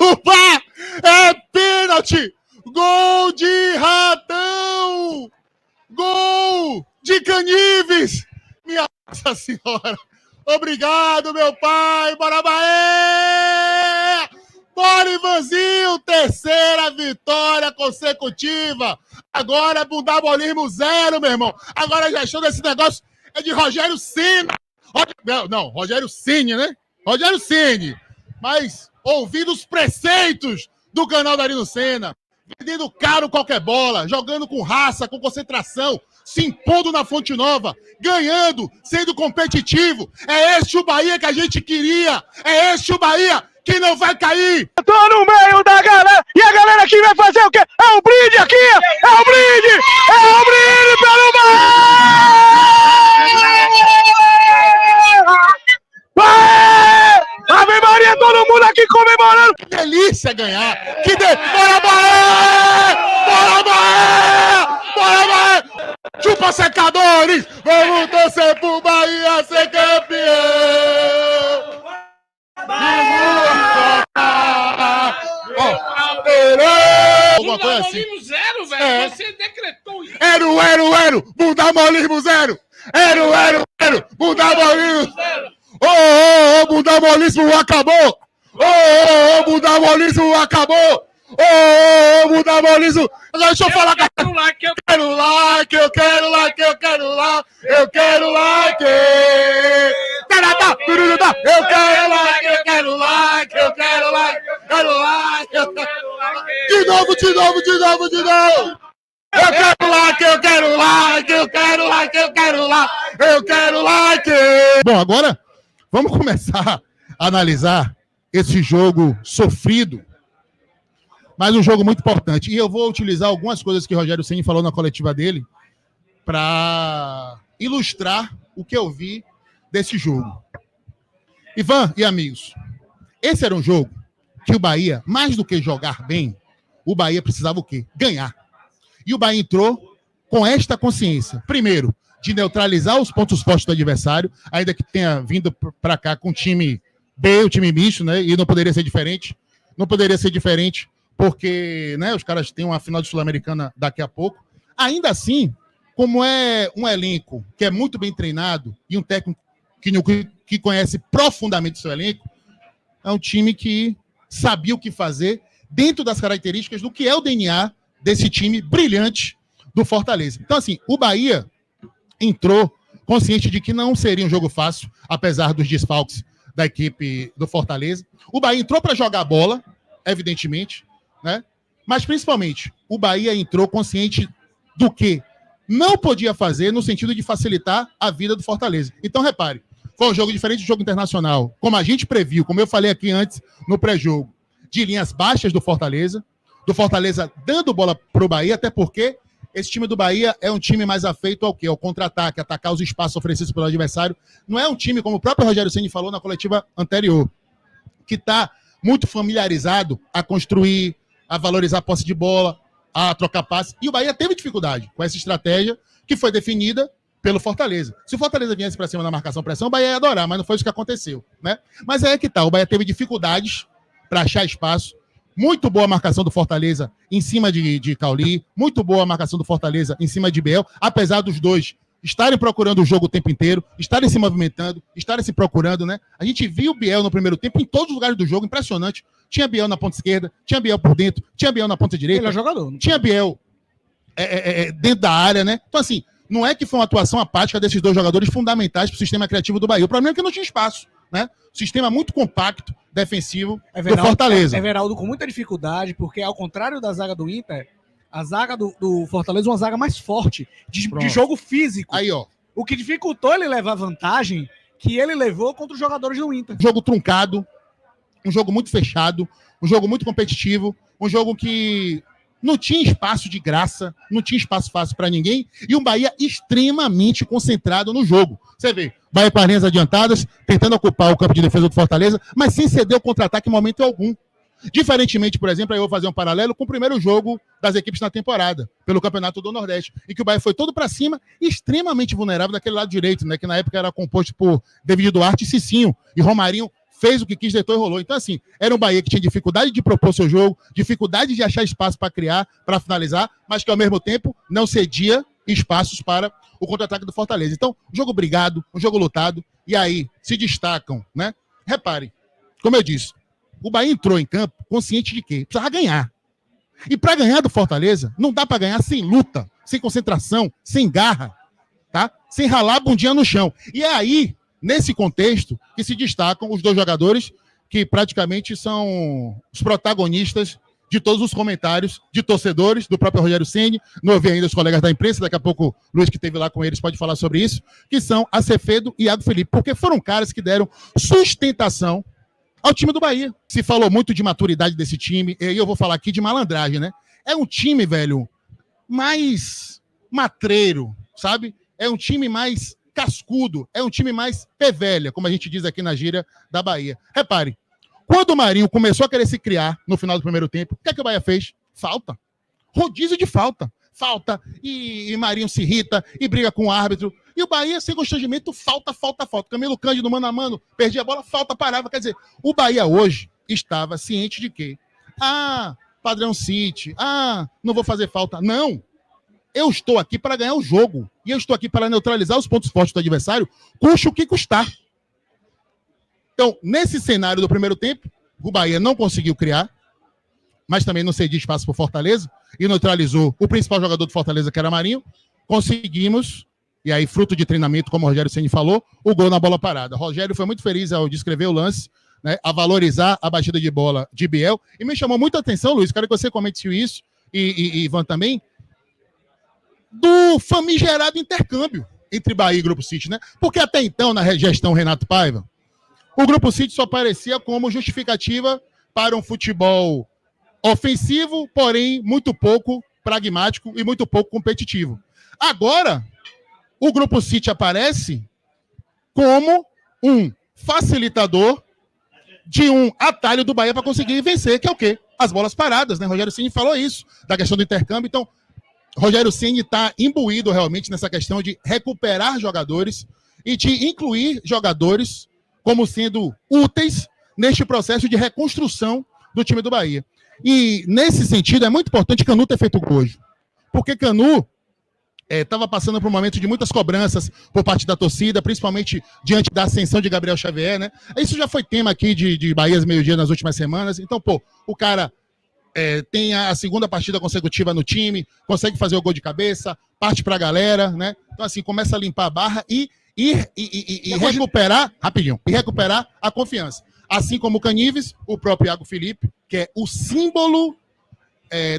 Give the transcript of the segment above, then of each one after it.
derrubar! É pênalti! Gol de Ratão! Gol de Canives! Minha Nossa Senhora! Obrigado, meu pai! Bora, Bahia! Bora, Ivanzinho! Terceira vitória consecutiva! Agora é bundabolismo zero, meu irmão! Agora já achou desse negócio é de Rogério Ceni! Não, Rogério Ceni, né? Rogério Ceni! Mas ouvindo os preceitos do canal Darino Senna, vendendo caro qualquer bola, jogando com raça, com concentração, se impondo na Fonte Nova, ganhando, sendo competitivo. É este o Bahia que a gente queria. É este o Bahia que não vai cair. Eu tô no meio da galera e a galera aqui vai fazer o quê? É o brinde aqui! É o brinde! É o brinde pelo Bahia! Ave Maria, todo mundo aqui comemorando! Que delícia ganhar! Bora, Bahia! Bora, Bahia! Bora, Bahia! Chupa, secadores! Vamos torcer pro Bahia ser campeão! Alguma coisa assim. Zero, velho. É. Você decretou isso. Era, bundabolismo zero! Era, bundabolismo zero! Ô, bundabolismo acabou! Ô, bundabolismo acabou! Ô, bundabolismo... Agora deixa eu falar... Eu quero like, eu quero like, eu quero like, eu quero like, eu quero like! Eu quero like, eu quero like, eu quero like, eu quero like, eu quero like! De novo! Eu quero like, eu quero like, eu quero like, eu quero like, eu quero like! Bom, agora vamos começar a analisar esse jogo sofrido, mas um jogo muito importante. E eu vou utilizar algumas coisas que o Rogério Ceni falou na coletiva dele para ilustrar o que eu vi desse jogo. Ivan e amigos, esse era um jogo que o Bahia, mais do que jogar bem, o Bahia precisava o quê? Ganhar. E o Bahia entrou com esta consciência. Primeiro, de neutralizar os pontos fortes do adversário, ainda que tenha vindo para cá com o time B, o time misto, né? E não poderia ser diferente. Não poderia ser diferente porque, né, os caras têm uma final de Sul-Americana daqui a pouco. Ainda assim, como é um elenco que é muito bem treinado e um técnico que conhece profundamente o seu elenco, é um time que sabia o que fazer dentro das características do que é o DNA desse time brilhante do Fortaleza. Então, assim, o Bahia entrou consciente de que não seria um jogo fácil, apesar dos desfalques da equipe do Fortaleza. O Bahia entrou para jogar bola, evidentemente, né? Mas, principalmente, o Bahia entrou consciente do que não podia fazer no sentido de facilitar a vida do Fortaleza. Então, repare, foi um jogo diferente do jogo internacional, como a gente previu, como eu falei aqui antes no pré-jogo, de linhas baixas do Fortaleza dando bola para o Bahia, até porque esse time do Bahia é um time mais afeito ao quê? Ao contra-ataque, atacar os espaços oferecidos pelo adversário. Não é um time, como o próprio Rogério Ceni falou na coletiva anterior, que está muito familiarizado a construir, a valorizar a posse de bola, a trocar passe. E o Bahia teve dificuldade com essa estratégia que foi definida pelo Fortaleza. Se o Fortaleza viesse para cima na marcação-pressão, o Bahia ia adorar, mas não foi isso que aconteceu, né? Mas é que tá, o Bahia teve dificuldades para achar espaço. Muito boa a marcação do Fortaleza em cima de Cauli, muito boa a marcação do Fortaleza em cima de Biel, apesar dos dois estarem procurando o jogo o tempo inteiro, estarem se movimentando, estarem se procurando, né? A gente viu o Biel no primeiro tempo em todos os lugares do jogo, impressionante. Tinha Biel na ponta esquerda, tinha Biel por dentro, tinha Biel na ponta direita. Ele é jogador. Tinha Biel dentro da área, né? Então, assim, não é que foi uma atuação apática desses dois jogadores fundamentais para o sistema criativo do Bahia. O problema é que não tinha espaço, né? Sistema muito compacto, defensivo do Fortaleza. Everaldo com muita dificuldade, porque ao contrário da zaga do Inter, a zaga do Fortaleza é uma zaga mais forte, de jogo físico. Aí, ó. O que dificultou ele levar vantagem que ele levou contra os jogadores do Inter. Jogo truncado, um jogo muito fechado, um jogo muito competitivo, um jogo que não tinha espaço de graça, não tinha espaço fácil para ninguém, e um Bahia extremamente concentrado no jogo. Você vê, Bahia com as linhas adiantadas, tentando ocupar o campo de defesa do Fortaleza, mas sem ceder o contra-ataque em momento algum. Diferentemente, por exemplo, aí eu vou fazer um paralelo com o primeiro jogo das equipes na temporada, pelo Campeonato do Nordeste, em que o Bahia foi todo para cima, extremamente vulnerável daquele lado direito, né, que na época era composto por David Duarte e Cicinho, e Romarinho fez o que quis, deitou e rolou. Então, assim, era um Bahia que tinha dificuldade de propor seu jogo, dificuldade de achar espaço para criar, para finalizar, mas que, ao mesmo tempo, não cedia espaços para o contra-ataque do Fortaleza. Então, um jogo brigado, um jogo lutado, e aí se destacam, né? Repare, como eu disse, o Bahia entrou em campo consciente de que precisava ganhar. E para ganhar do Fortaleza, não dá para ganhar sem luta, sem concentração, sem garra, tá? Sem ralar a bundinha no chão. E é aí, nesse contexto, que se destacam os dois jogadores que praticamente são os protagonistas de todos os comentários de torcedores, do próprio Rogério Ceni. Não ouvi ainda os colegas da imprensa, daqui a pouco o Luiz, que esteve lá com eles, pode falar sobre isso, que são Acevedo e Iago Felipe, porque foram caras que deram sustentação ao time do Bahia. Se falou muito de maturidade desse time, e eu vou falar aqui de malandragem, né? É um time, velho, mais matreiro, sabe? É um time mais cascudo, é um time mais pé velha, como a gente diz aqui na gíria da Bahia. Repare, quando o Marinho começou a querer se criar no final do primeiro tempo, o que é que o Bahia fez? Falta. Rodízio de falta. Falta, e Marinho se irrita, e briga com o árbitro. E o Bahia, sem constrangimento, falta. Camilo Cândido, mano a mano, perdia a bola, falta, parava. Quer dizer, o Bahia hoje estava ciente de que, padrão City, não vou fazer falta. Não. Eu estou aqui para ganhar o jogo. E eu estou aqui para neutralizar os pontos fortes do adversário, custe o que custar. Então, nesse cenário do primeiro tempo, o Bahia não conseguiu criar, mas também não cedia espaço para o Fortaleza, e neutralizou o principal jogador do Fortaleza, que era Marinho. Conseguimos, e aí fruto de treinamento, como o Rogério Ceni falou, o gol na bola parada. O Rogério foi muito feliz ao descrever o lance, né, a valorizar a batida de bola de Biel, e me chamou muita atenção, Luiz, quero que você comente isso, e Ivan também, do famigerado intercâmbio entre Bahia e Grupo City, né? Porque até então, na gestão Renato Paiva, o Grupo City só aparecia como justificativa para um futebol ofensivo, porém muito pouco pragmático e muito pouco competitivo. Agora, o Grupo City aparece como um facilitador de um atalho do Bahia para conseguir vencer, que é o quê? As bolas paradas, né? Rogério Ceni falou isso, da questão do intercâmbio. Então, Rogério Ceni está imbuído realmente nessa questão de recuperar jogadores e de incluir jogadores como sendo úteis neste processo de reconstrução do time do Bahia. E, nesse sentido, é muito importante Canu ter feito o gol hoje. Porque Canu estava passando por um momento de muitas cobranças por parte da torcida, principalmente diante da ascensão de Gabriel Xavier, né? Isso já foi tema aqui de Bahia's Meio-Dia nas últimas semanas. Então, o cara tem a segunda partida consecutiva no time, consegue fazer o gol de cabeça, parte para a galera, né? Então, assim, começa a limpar a barra e recuperar, rapidinho, e recuperar a confiança. Assim como o Canives, o próprio Iago Felipe, que é o símbolo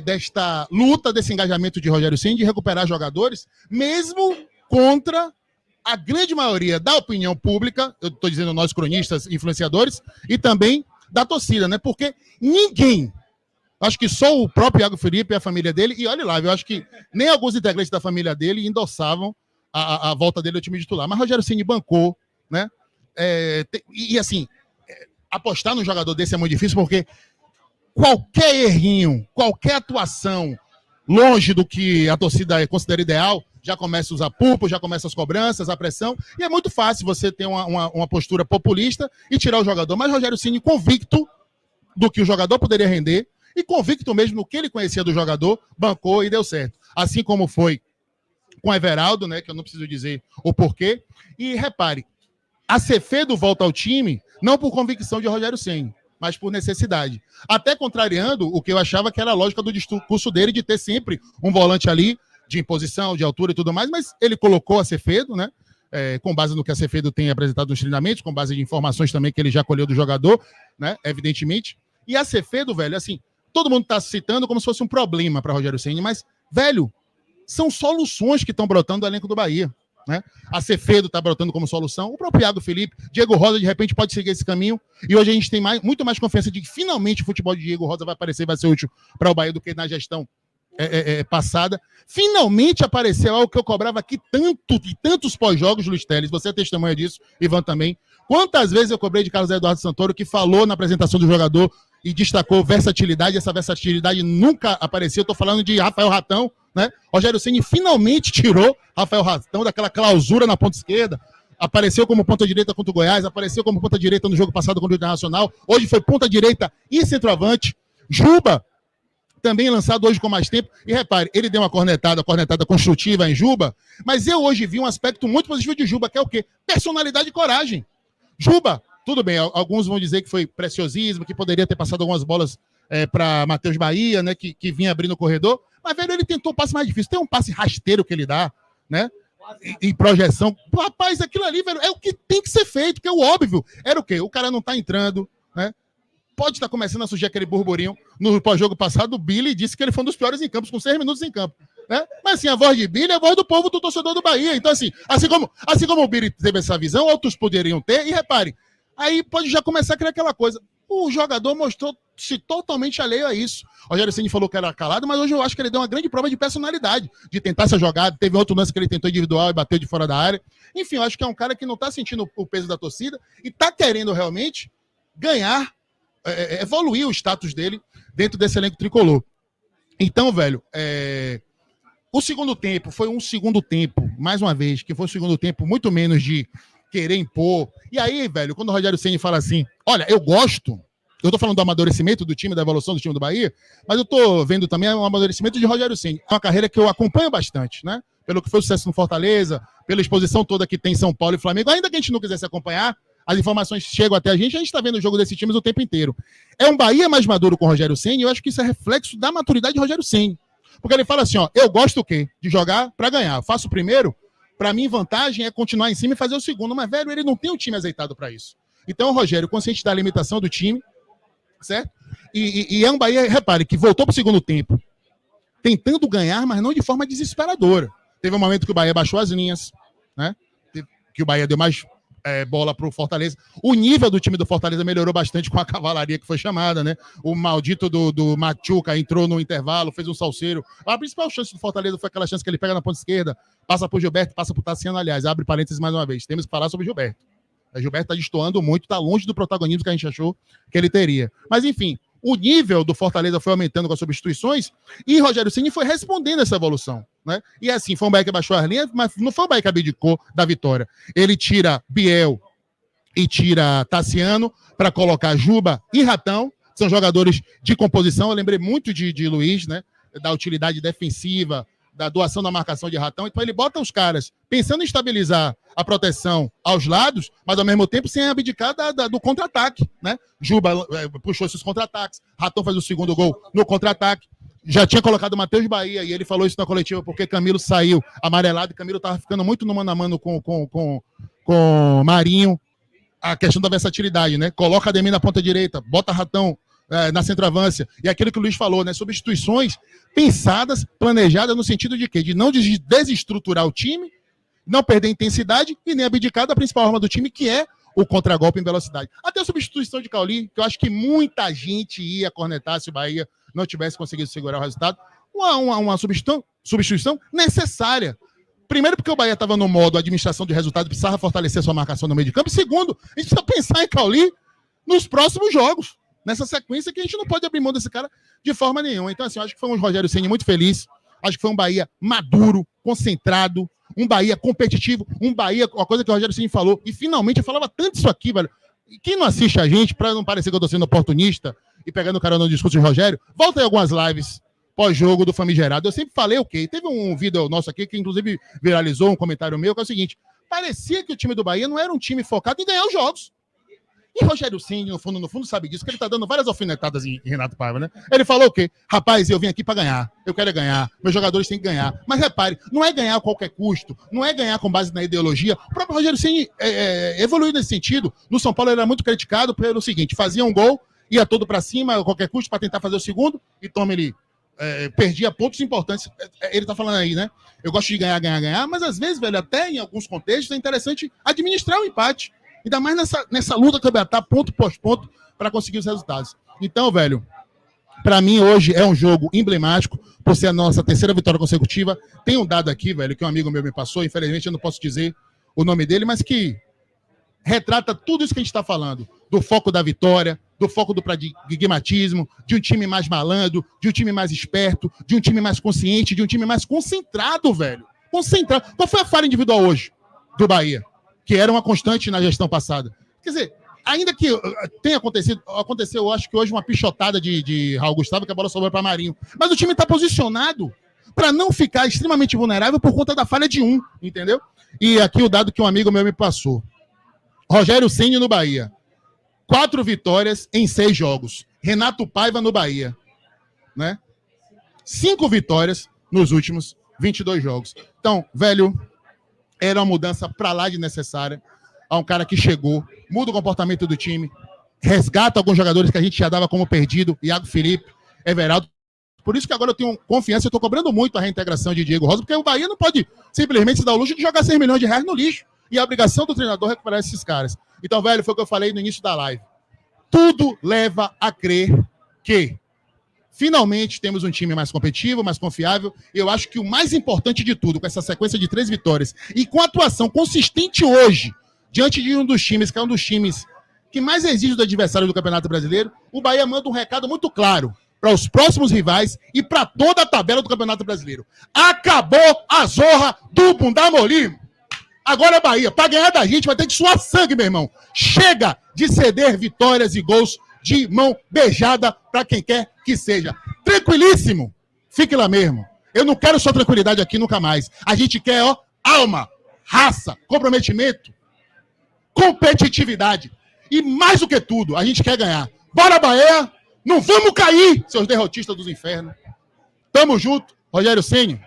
desta luta, desse engajamento de Rogério Ceni de recuperar jogadores, mesmo contra a grande maioria da opinião pública, eu estou dizendo nós cronistas, influenciadores, e também da torcida, né? Porque ninguém, acho que só o próprio Iago Felipe e a família dele, e olha lá, eu acho que nem alguns integrantes da família dele endossavam a volta dele ao time titular. Mas Rogério Ceni bancou, né? Assim, apostar num jogador desse é muito difícil, porque qualquer errinho, qualquer atuação longe do que a torcida considera ideal, já começa a usar pulpo, já começa as cobranças, a pressão, e é muito fácil você ter uma postura populista e tirar o jogador. Mas Rogério Ceni, convicto do que o jogador poderia render, e convicto mesmo no que ele conhecia do jogador, bancou e deu certo. Assim como foi com o Everaldo, né, que eu não preciso dizer o porquê. E repare, Acevedo volta ao time não por convicção de Rogério Ceni, mas por necessidade. Até contrariando o que eu achava que era a lógica do discurso dele de ter sempre um volante ali de imposição, de altura e tudo mais, mas ele colocou Acevedo, né, com base no que Acevedo tem apresentado nos treinamentos, com base de informações também que ele já colheu do jogador, né, evidentemente. E Acevedo, velho, assim, todo mundo está citando como se fosse um problema para Rogério Ceni, mas, velho, são soluções que estão brotando do elenco do Bahia, né? Acevedo está brotando como solução, o próprio Iago Felipe, Diego Rosa de repente pode seguir esse caminho, e hoje a gente tem muito mais confiança de que finalmente o futebol de Diego Rosa vai aparecer, vai ser útil para o Bahia do que na gestão passada. Finalmente apareceu algo que eu cobrava aqui tantos pós-jogos, Luiz Teles, você é testemunha disso, Ivan também. Quantas vezes eu cobrei de Carlos Eduardo Santoro, que falou na apresentação do jogador e destacou versatilidade, essa versatilidade nunca apareceu. Eu tô falando de Rafael Ratão, né? Rogério Ceni finalmente tirou Rafael Ratão daquela clausura na ponta esquerda. Apareceu como ponta-direita contra o Goiás, apareceu como ponta-direita no jogo passado contra o Internacional, hoje foi ponta-direita e centroavante. Juba, também lançado hoje com mais tempo, e repare, ele deu uma cornetada construtiva em Juba, mas eu hoje vi um aspecto muito positivo de Juba, que é o quê? Personalidade e coragem. Juba, tudo bem, alguns vão dizer que foi preciosismo, que poderia ter passado algumas bolas para Matheus Bahia, né, que vinha abrindo o corredor, mas, velho, ele tentou o passe mais difícil, tem um passe rasteiro que ele dá, né, em projeção. Rapaz, aquilo ali, velho, é o que tem que ser feito, que é o óbvio. Era o quê? O cara não tá entrando, né? Pode estar começando a surgir aquele burburinho. No pós-jogo passado, o Billy disse que ele foi um dos piores em campos, com 6 minutos em campo. Né? Mas assim, a voz de Billy é a voz do povo, do torcedor do Bahia. Então, assim como o Billy teve essa visão, outros poderiam ter. E repare, aí pode já começar a criar aquela coisa. O jogador mostrou-se totalmente alheio a isso. O Rogério Ceni falou que era calado, mas hoje eu acho que ele deu uma grande prova de personalidade, de tentar essa jogada. Teve outro lance que ele tentou individual e bateu de fora da área. Enfim, eu acho que é um cara que não está sentindo o peso da torcida e está querendo realmente ganhar, evoluir o status dele dentro desse elenco tricolor. Então, velho, o segundo tempo foi um segundo tempo, mais uma vez, que foi um segundo tempo muito menos de querer impor. E aí, velho, quando o Rogério Ceni fala assim, olha, eu tô falando do amadurecimento do time, da evolução do time do Bahia, mas eu tô vendo também o amadurecimento de Rogério Ceni. É uma carreira que eu acompanho bastante, né? Pelo que foi o sucesso no Fortaleza, pela exposição toda que tem São Paulo e Flamengo. Ainda que a gente não quisesse acompanhar, as informações chegam até a gente está vendo o jogo desses times o tempo inteiro. É um Bahia mais maduro com o Rogério Ceni, e eu acho que isso é reflexo da maturidade de Rogério Ceni. Porque ele fala assim, ó, eu gosto o quê? De jogar para ganhar. Eu faço o primeiro, para mim vantagem é continuar em cima e fazer o segundo, mas, velho, ele não tem um time azeitado para isso. Então o Rogério, consciente da limitação do time, certo? E é um Bahia, repare, que voltou para o segundo tempo, tentando ganhar, mas não de forma desesperadora. Teve um momento que o Bahia baixou as linhas, né? Que o Bahia deu mais bola para o Fortaleza. O nível do time do Fortaleza melhorou bastante com a cavalaria que foi chamada, né? O maldito do Machuca entrou no intervalo, fez um salseiro. A principal chance do Fortaleza foi aquela chance que ele pega na ponta esquerda, passa por Gilberto, passa por Tassiano, aliás, abre parênteses mais uma vez. Temos que falar sobre Gilberto. O Gilberto está destoando muito, está longe do protagonismo que a gente achou que ele teria. Mas, enfim, o nível do Fortaleza foi aumentando com as substituições e Rogério Ceni foi respondendo essa evolução, né? E assim, foi um Bahia que baixou as linhas, mas não foi um Bahia que abdicou da vitória. Ele tira Biel e tira Tassiano para colocar Juba e Ratão, são jogadores de composição. Eu lembrei muito de Luiz, né? Da utilidade defensiva, da doação da marcação de Ratão. Então ele bota os caras pensando em estabilizar a proteção aos lados, mas ao mesmo tempo sem abdicar do contra-ataque, né? Juba puxou esses contra-ataques, Ratão faz o segundo gol no contra-ataque, já tinha colocado o Matheus Bahia, e ele falou isso na coletiva porque Camilo saiu amarelado, e Camilo estava ficando muito no mano a mano com Marinho. A questão da versatilidade, né? Coloca Ademir na ponta direita, bota Ratão na centroavância, e aquilo que o Luiz falou, né? Substituições pensadas, planejadas no sentido de quê? De não desestruturar o time, não perder intensidade e nem abdicar da principal arma do time, que é o contragolpe em velocidade. Até a substituição de Cauli, que eu acho que muita gente ia cornetar se o Bahia não tivesse conseguido segurar o resultado. Uma substituição necessária. Primeiro, porque o Bahia estava no modo administração de resultado, precisava fortalecer sua marcação no meio de campo. E segundo, a gente precisa pensar em Cauli nos próximos jogos, nessa sequência, que a gente não pode abrir mão desse cara de forma nenhuma. Então, assim, eu acho que foi um Rogério Ceni muito feliz, acho que foi um Bahia maduro, concentrado, um Bahia competitivo, um Bahia, uma coisa que o Rogério Ceni falou, e finalmente eu falava tanto isso aqui, velho. E quem não assiste a gente, para não parecer que eu tô sendo oportunista e pegando o cara no discurso de Rogério, volta aí algumas lives pós-jogo do Famigerado. Eu sempre falei o quê? Teve um vídeo nosso aqui que inclusive viralizou, um comentário meu, que é o seguinte: parecia que o time do Bahia não era um time focado em ganhar os jogos. E Rogério Ceni, no fundo, sabe disso, que ele tá dando várias alfinetadas em Renato Paiva, né? Ele falou o quê? Rapaz, eu vim aqui para ganhar. Eu quero ganhar. Meus jogadores têm que ganhar. Mas repare, não é ganhar a qualquer custo, não é ganhar com base na ideologia. O próprio Rogério Ceni evoluiu nesse sentido. No São Paulo ele era muito criticado pelo seguinte: fazia um gol, ia todo para cima, a qualquer custo, para tentar fazer o segundo, e toma ele. Perdia pontos importantes. Ele tá falando aí, né? Eu gosto de ganhar, mas às vezes, velho, até em alguns contextos é interessante administrar o empate. Ainda mais nessa luta que tá ponto pós ponto para conseguir os resultados. Então, velho, para mim hoje é um jogo emblemático, por ser a nossa terceira vitória consecutiva. Tem um dado aqui, velho, que um amigo meu me passou, infelizmente eu não posso dizer o nome dele, mas que retrata tudo isso que a gente está falando, do foco da vitória, do foco do pragmatismo, de um time mais malandro, de um time mais esperto, de um time mais consciente, de um time mais concentrado, velho. Concentrado. Qual foi a falha individual hoje do Bahia? que era uma constante na gestão passada. Quer dizer, ainda que tenha aconteceu, eu acho que hoje uma pichotada de Raul Gustavo, que a bola sobrou para Marinho. Mas o time está posicionado para não ficar extremamente vulnerável por conta da falha de um, entendeu? E aqui o dado que um amigo meu me passou. Rogério Ceni no Bahia. 4 vitórias em 6 jogos. Renato Paiva no Bahia. Né? 5 vitórias nos últimos 22 jogos. Então, velho, era uma mudança para lá de necessária. Há um cara que chegou, muda o comportamento do time, resgata alguns jogadores que a gente já dava como perdido, Iago Felipe, Everaldo. Por isso que agora eu tenho confiança, eu estou cobrando muito a reintegração de Diego Rosa, porque o Bahia não pode simplesmente se dar o luxo de jogar 6 milhões de reais no lixo. E a obrigação do treinador é recuperar esses caras. Então, velho, foi o que eu falei no início da live. Tudo leva a crer que finalmente temos um time mais competitivo, mais confiável. Eu acho que o mais importante de tudo, com essa sequência de 3 vitórias e com a atuação consistente hoje, diante de um dos times, que é um dos times que mais exige do adversário do Campeonato Brasileiro, o Bahia manda um recado muito claro para os próximos rivais e para toda a tabela do Campeonato Brasileiro. Acabou a zorra do Bundamoli. Agora é Bahia. Para ganhar da gente vai ter que suar sangue, meu irmão. Chega de ceder vitórias e gols de mão beijada para quem quer que seja. Tranquilíssimo. Fique lá mesmo. Eu não quero sua tranquilidade aqui nunca mais. A gente quer, ó, alma, raça, comprometimento, competitividade. E mais do que tudo, a gente quer ganhar. Bora, Bahia! Não vamos cair, seus derrotistas dos infernos. Tamo junto. Rogério Ceni,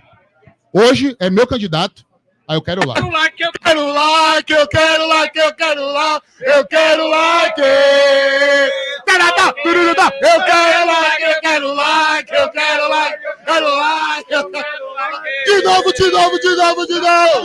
hoje é meu candidato. Aí eu quero lá. Eu quero lá, Eu quero lá, que eu quero lá, que eu quero lá. Eu quero lá, que... Eu quero lá, que eu quero lá, que eu quero lá. Quero lá, que eu quero lá. De novo, de novo, de novo, de novo.